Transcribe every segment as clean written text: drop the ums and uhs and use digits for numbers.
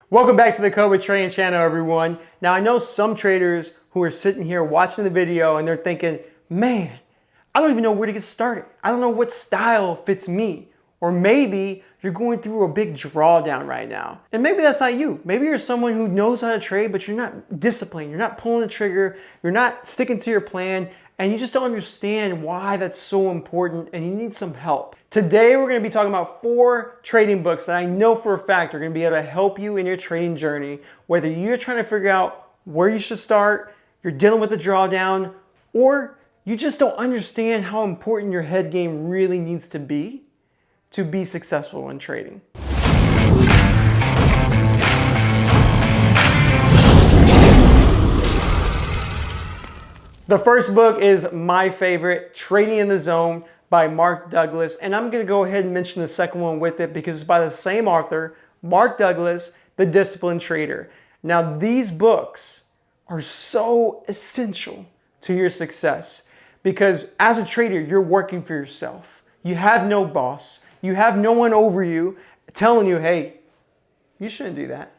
Welcome back to the Cobra Trading channel, everyone. Now, I know some traders who are sitting here watching the video and they're thinking, man, I don't even know where to get started. I don't know what style fits me. Or maybe you're going through a big drawdown right now. And maybe that's not you. Maybe you're someone who knows how to trade, but you're not disciplined. You're not pulling the trigger. You're not sticking to your plan. And you just don't understand why that's so important and you need some help. Today, we're gonna be talking about 4 trading books that I know for a fact are gonna be able to help you in your trading journey, whether you're trying to figure out where you should start, you're dealing with a drawdown, or you just don't understand how important your head game really needs to be successful in trading. The first book is my favorite, Trading in the Zone by Mark Douglas. And I'm going to go ahead and mention the second one with it because it's by the same author, Mark Douglas, The Disciplined Trader. Now, these books are so essential to your success because as a trader, you're working for yourself. You have no boss. You have no one over you telling you, hey, you shouldn't do that.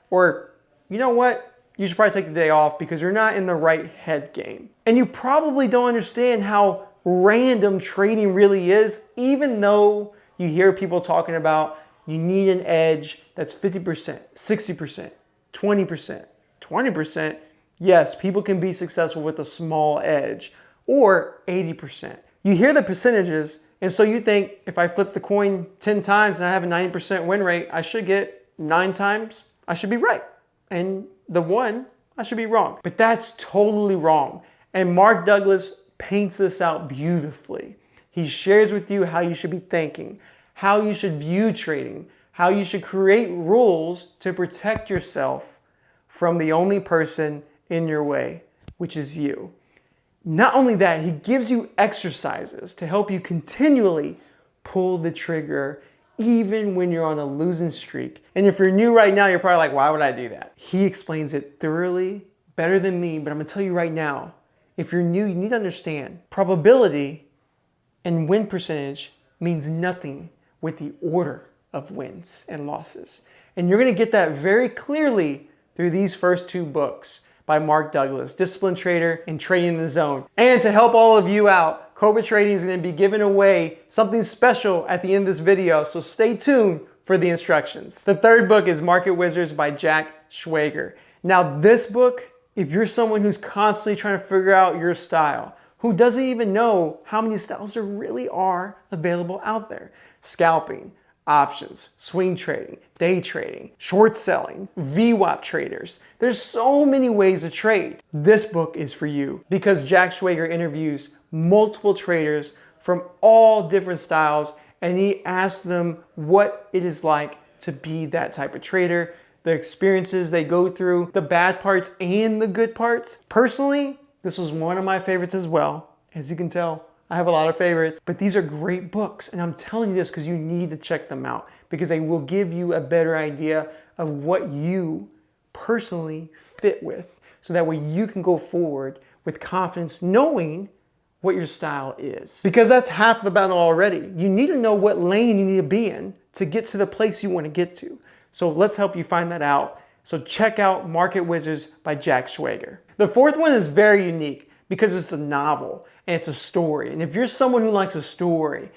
Or, you know what? You should probably take the day off because you're not in the right head game. And you probably don't understand how random trading really is, even though you hear people talking about you need an edge that's 50%, 60%, 20%, 20%. Yes, people can be successful with a small edge, or 80%. You hear the percentages, and so you think if I flip the coin 10 times and I have a 90% win rate, I should get 9 times, I should be right. And the one, I should be wrong. But that's totally wrong. And Mark Douglas paints this out beautifully. He shares with you how you should be thinking, how you should view trading, how you should create rules to protect yourself from the only person in your way, which is you. Not only that, he gives you exercises to help you continually pull the trigger even when you're on a losing streak. And if you're new right now, you're probably like, why would I do that? He explains it thoroughly, better than me, but I'm gonna tell you right now, if you're new, you need to understand probability and win percentage means nothing with the order of wins and losses. And you're gonna get that very clearly through these first 2 books by Mark Douglas, Disciplined Trader and Trading in the Zone. And to help all of you out, Cobra Trading is going to be giving away something special at the end of this video, so stay tuned for the instructions. The third book is Market Wizards by Jack Schwager. Now this book, if you're someone who's constantly trying to figure out your style, who doesn't even know how many styles there really are available out there, scalping, options, swing trading, day trading, short selling, VWAP traders. There's so many ways to trade. This book is for you because Jack Schwager interviews multiple traders from all different styles and he asks them what it is like to be that type of trader, the experiences they go through, the bad parts and the good parts. Personally, this was one of my favorites as well. As you can tell, I have a lot of favorites, but these are great books. And I'm telling you this because you need to check them out because they will give you a better idea of what you personally fit with. So that way you can go forward with confidence knowing what your style is. Because that's half the battle already. You need to know what lane you need to be in to get to the place you want to get to. So let's help you find that out. So check out Market Wizards by Jack Schwager. The fourth one is very unique because it's a novel and it's a story. And if you're someone who likes a story,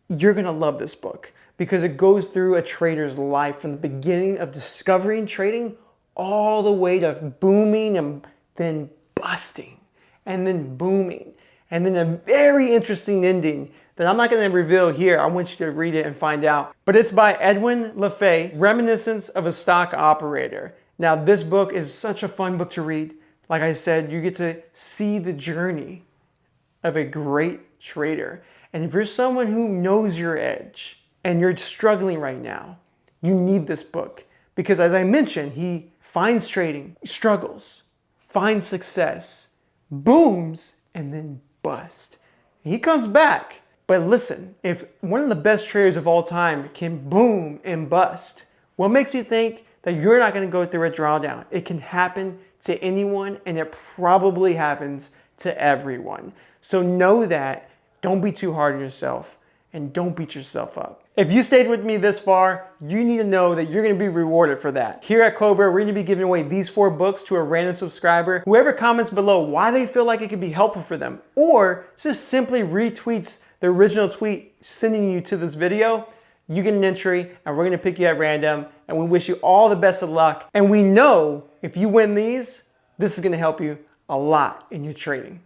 you're gonna love this book because it goes through a trader's life from the beginning of discovering trading all the way to booming and then busting and then booming and then a very interesting ending that I'm not gonna reveal here. I want you to read it and find out. But it's by Edwin LaFay, Reminiscence of a Stock Operator. Now this book is such a fun book to read. Like I said, you get to see the journey of a great trader. And if you're someone who knows your edge and you're struggling right now, you need this book. Because as I mentioned, he finds trading, struggles, finds success, booms, and then busts. He comes back. But listen, if one of the best traders of all time can boom and bust, what makes you think that you're not going to go through a drawdown? It can happen to anyone, and it probably happens to everyone. So know that, don't be too hard on yourself, and don't beat yourself up. If you stayed with me this far, you need to know that you're going to be rewarded for that. Here at Cobra, we're going to be giving away these 4 books to a random subscriber. Whoever comments below why they feel like it could be helpful for them, or just simply retweets the original tweet sending you to this video, you get an entry and we're going to pick you at random, and we wish you all the best of luck. And we know if you win these, this is going to help you a lot in your trading.